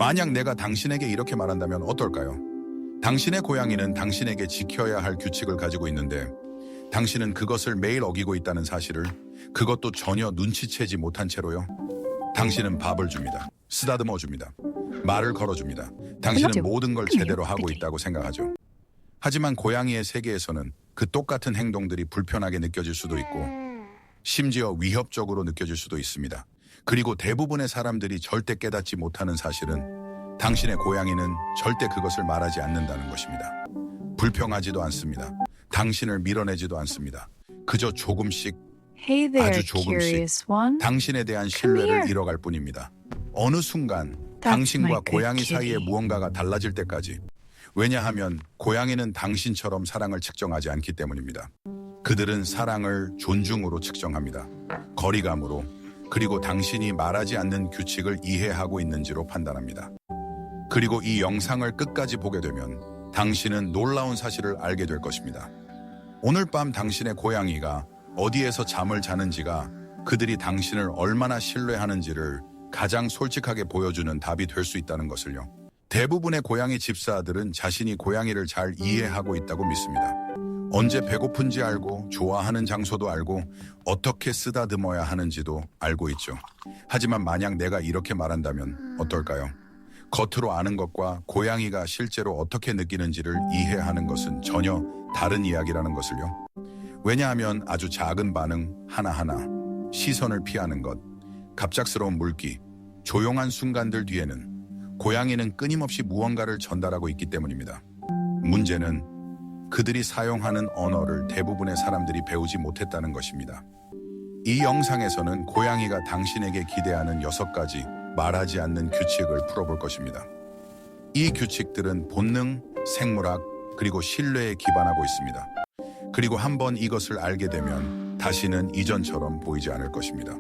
만약 내가 당신에게 이렇게 말한다면 어떨까요? 당신의 고양이는 당신에게 지켜야 할 규칙을 가지고 있는데 당신은 그것을 매일 어기고 있다는 사실을, 그것도 전혀 눈치채지 못한 채로요. 당신은 밥을 줍니다. 쓰다듬어 줍니다. 말을 걸어줍니다. 당신은 모든 걸 제대로 하고 있다고 생각하죠. 하지만 고양이의 세계에서는 그 똑같은 행동들이 불편하게 느껴질 수도 있고 심지어 위협적으로 느껴질 수도 있습니다. 그리고 대부분의 사람들이 절대 깨닫지 못하는 사실은 당신의 고양이는 절대 그것을 말하지 않는다는 것입니다. 불평하지도 않습니다. 당신을 밀어내지도 않습니다. 그저 조금씩, Hey there, 아주 조금씩 curious one. 당신에 대한 Come 신뢰를 here. 잃어갈 뿐입니다. 어느 순간 That's 당신과 my good 고양이 사이에 kitty. 무언가가 달라질 때까지. 왜냐하면 고양이는 당신처럼 사랑을 측정하지 않기 때문입니다. 그들은 사랑을 존중으로 측정합니다. 거리감으로, 그리고 당신이 말하지 않는 규칙을 이해하고 있는지로 판단합니다. 그리고 이 영상을 끝까지 보게 되면 당신은 놀라운 사실을 알게 될 것입니다. 오늘 밤 당신의 고양이가 어디에서 잠을 자는지가 그들이 당신을 얼마나 신뢰하는지를 가장 솔직하게 보여주는 답이 될 수 있다는 것을요. 대부분의 고양이 집사들은 자신이 고양이를 잘 이해하고 있다고 믿습니다. 언제 배고픈지 알고, 좋아하는 장소도 알고, 어떻게 쓰다듬어야 하는지도 알고 있죠. 하지만 만약 내가 이렇게 말한다면 어떨까요? 겉으로 아는 것과 고양이가 실제로 어떻게 느끼는지를 이해하는 것은 전혀 다른 이야기라는 것을요. 왜냐하면 아주 작은 반응 하나하나, 시선을 피하는 것, 갑작스러운 물기, 조용한 순간들 뒤에는 고양이는 끊임없이 무언가를 전달하고 있기 때문입니다. 문제는 그들이 사용하는 언어를 대부분의 사람들이 배우지 못했다는 것입니다. 이 영상에서는 고양이가 당신에게 기대하는 6가지 말하지 않는 규칙을 풀어볼 것입니다. 이 규칙들은 본능, 생물학, 그리고 신뢰에 기반하고 있습니다. 그리고 한번 이것을 알게 되면 다시는 이전처럼 보이지 않을 것입니다.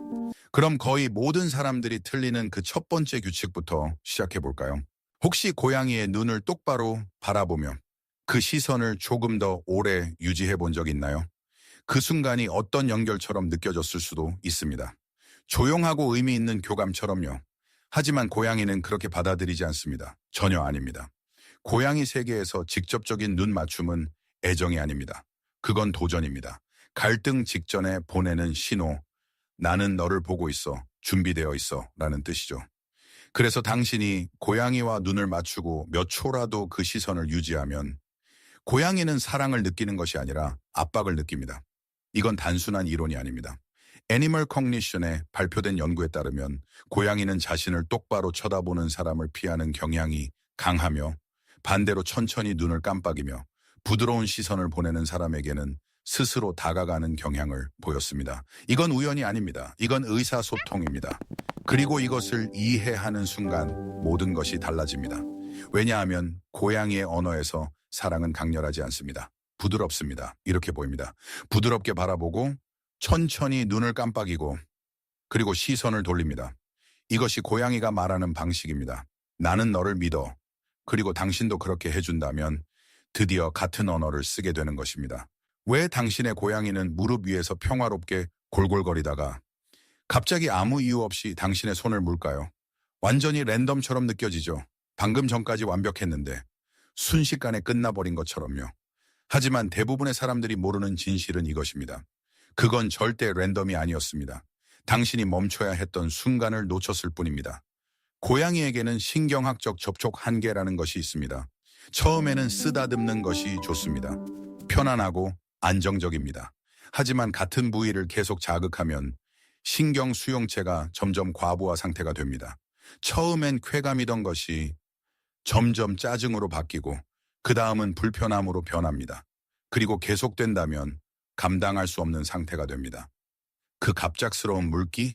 그럼 거의 모든 사람들이 틀리는 그 첫 번째 규칙부터 시작해 볼까요? 혹시 고양이의 눈을 똑바로 바라보며 그 시선을 조금 더 오래 유지해 본 적 있나요? 그 순간이 어떤 연결처럼 느껴졌을 수도 있습니다. 조용하고 의미 있는 교감처럼요. 하지만 고양이는 그렇게 받아들이지 않습니다. 전혀 아닙니다. 고양이 세계에서 직접적인 눈 맞춤은 애정이 아닙니다. 그건 도전입니다. 갈등 직전에 보내는 신호, 나는 너를 보고 있어, 준비되어 있어 라는 뜻이죠. 그래서 당신이 고양이와 눈을 맞추고 몇 초라도 그 시선을 유지하면 고양이는 사랑을 느끼는 것이 아니라 압박을 느낍니다. 이건 단순한 이론이 아닙니다. 애니멀 컨디션에 발표된 연구에 따르면 고양이는 자신을 똑바로 쳐다보는 사람을 피하는 경향이 강하며 반대로 천천히 눈을 깜빡이며 부드러운 시선을 보내는 사람에게는 스스로 다가가는 경향을 보였습니다. 이건 우연이 아닙니다. 이건 의사소통입니다. 그리고 이것을 이해하는 순간 모든 것이 달라집니다. 왜냐하면 고양이의 언어에서 사랑은 강렬하지 않습니다. 부드럽습니다. 이렇게 보입니다. 부드럽게 바라보고 천천히 눈을 깜빡이고 그리고 시선을 돌립니다. 이것이 고양이가 말하는 방식입니다. 나는 너를 믿어. 그리고 당신도 그렇게 해준다면 드디어 같은 언어를 쓰게 되는 것입니다. 왜 당신의 고양이는 무릎 위에서 평화롭게 골골거리다가 갑자기 아무 이유 없이 당신의 손을 물까요? 완전히 랜덤처럼 느껴지죠. 방금 전까지 완벽했는데 순식간에 끝나버린 것처럼요. 하지만 대부분의 사람들이 모르는 진실은 이것입니다. 그건 절대 랜덤이 아니었습니다. 당신이 멈춰야 했던 순간을 놓쳤을 뿐입니다. 고양이에게는 신경학적 접촉 한계라는 것이 있습니다. 처음에는 쓰다듬는 것이 좋습니다. 편안하고 안정적입니다. 하지만 같은 부위를 계속 자극하면 신경 수용체가 점점 과부하 상태가 됩니다. 처음엔 쾌감이던 것이 점점 짜증으로 바뀌고 그 다음은 불편함으로 변합니다. 그리고 계속된다면 감당할 수 없는 상태가 됩니다. 그 갑작스러운 물기?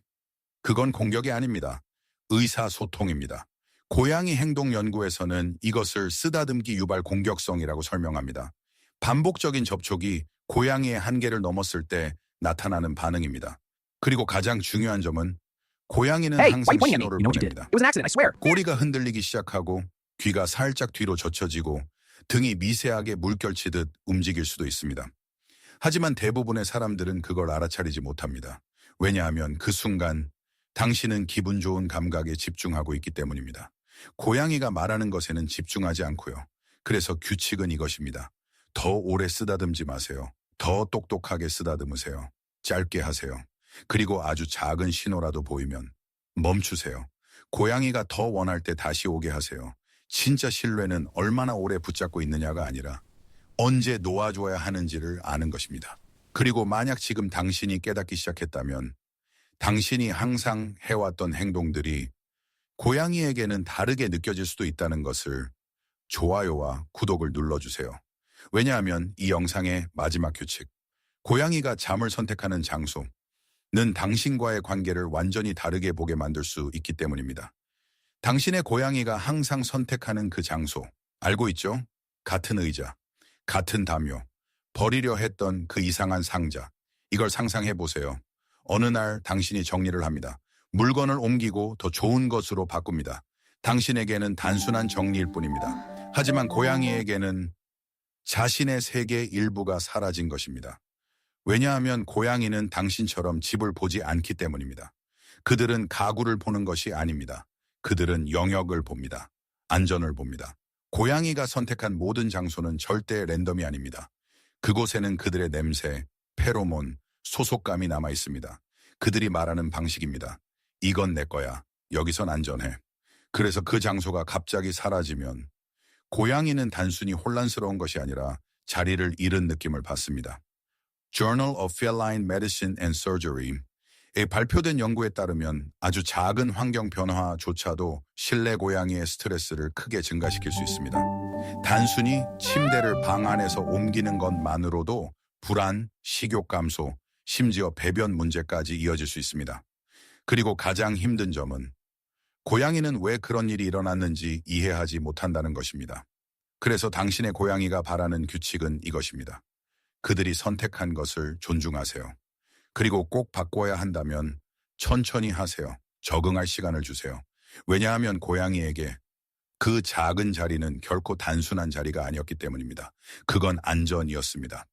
그건 공격이 아닙니다. 의사소통입니다. 고양이 행동 연구에서는 이것을 쓰다듬기 유발 공격성이라고 설명합니다. 반복적인 접촉이 고양이의 한계를 넘었을 때 나타나는 반응입니다. 그리고 가장 중요한 점은 고양이는 Hey, 항상 why are you pointing at me? 신호를 You know what you did? 보냅니다. It was an accident, I swear. 꼬리가 흔들리기 시작하고 귀가 살짝 뒤로 젖혀지고 등이 미세하게 물결치듯 움직일 수도 있습니다. 하지만 대부분의 사람들은 그걸 알아차리지 못합니다. 왜냐하면 그 순간 당신은 기분 좋은 감각에 집중하고 있기 때문입니다. 고양이가 말하는 것에는 집중하지 않고요. 그래서 규칙은 이것입니다. 더 오래 쓰다듬지 마세요. 더 똑똑하게 쓰다듬으세요. 짧게 하세요. 그리고 아주 작은 신호라도 보이면 멈추세요. 고양이가 더 원할 때 다시 오게 하세요. 진짜 신뢰는 얼마나 오래 붙잡고 있느냐가 아니라 언제 놓아줘야 하는지를 아는 것입니다. 그리고 만약 지금 당신이 깨닫기 시작했다면 당신이 항상 해왔던 행동들이 고양이에게는 다르게 느껴질 수도 있다는 것을 좋아요와 구독을 눌러주세요. 왜냐하면 이 영상의 마지막 규칙, 고양이가 잠을 선택하는 장소는 당신과의 관계를 완전히 다르게 보게 만들 수 있기 때문입니다. 당신의 고양이가 항상 선택하는 그 장소, 알고 있죠? 같은 의자, 같은 담요, 버리려 했던 그 이상한 상자. 이걸 상상해 보세요. 어느 날 당신이 정리를 합니다. 물건을 옮기고 더 좋은 것으로 바꿉니다. 당신에게는 단순한 정리일 뿐입니다. 하지만 고양이에게는 자신의 세계의 일부가 사라진 것입니다. 왜냐하면 고양이는 당신처럼 집을 보지 않기 때문입니다. 그들은 가구를 보는 것이 아닙니다. 그들은 영역을 봅니다. 안전을 봅니다. 고양이가 선택한 모든 장소는 절대 랜덤이 아닙니다. 그곳에는 그들의 냄새, 페로몬, 소속감이 남아 있습니다. 그들이 말하는 방식입니다. 이건 내 거야. 여기선 안전해. 그래서 그 장소가 갑자기 사라지면 고양이는 단순히 혼란스러운 것이 아니라 자리를 잃은 느낌을 받습니다. Journal of Feline Medicine and Surgery에 발표된 연구에 따르면 아주 작은 환경 변화조차도 실내 고양이의 스트레스를 크게 증가시킬 수 있습니다. 단순히 침대를 방 안에서 옮기는 것만으로도 불안, 식욕 감소, 심지어 배변 문제까지 이어질 수 있습니다. 그리고 가장 힘든 점은 고양이는 왜 그런 일이 일어났는지 이해하지 못한다는 것입니다. 그래서 당신의 고양이가 바라는 규칙은 이것입니다. 그들이 선택한 것을 존중하세요. 그리고 꼭 바꿔야 한다면 천천히 하세요. 적응할 시간을 주세요. 왜냐하면 고양이에게 그 작은 자리는 결코 단순한 자리가 아니었기 때문입니다. 그건 안전이었습니다.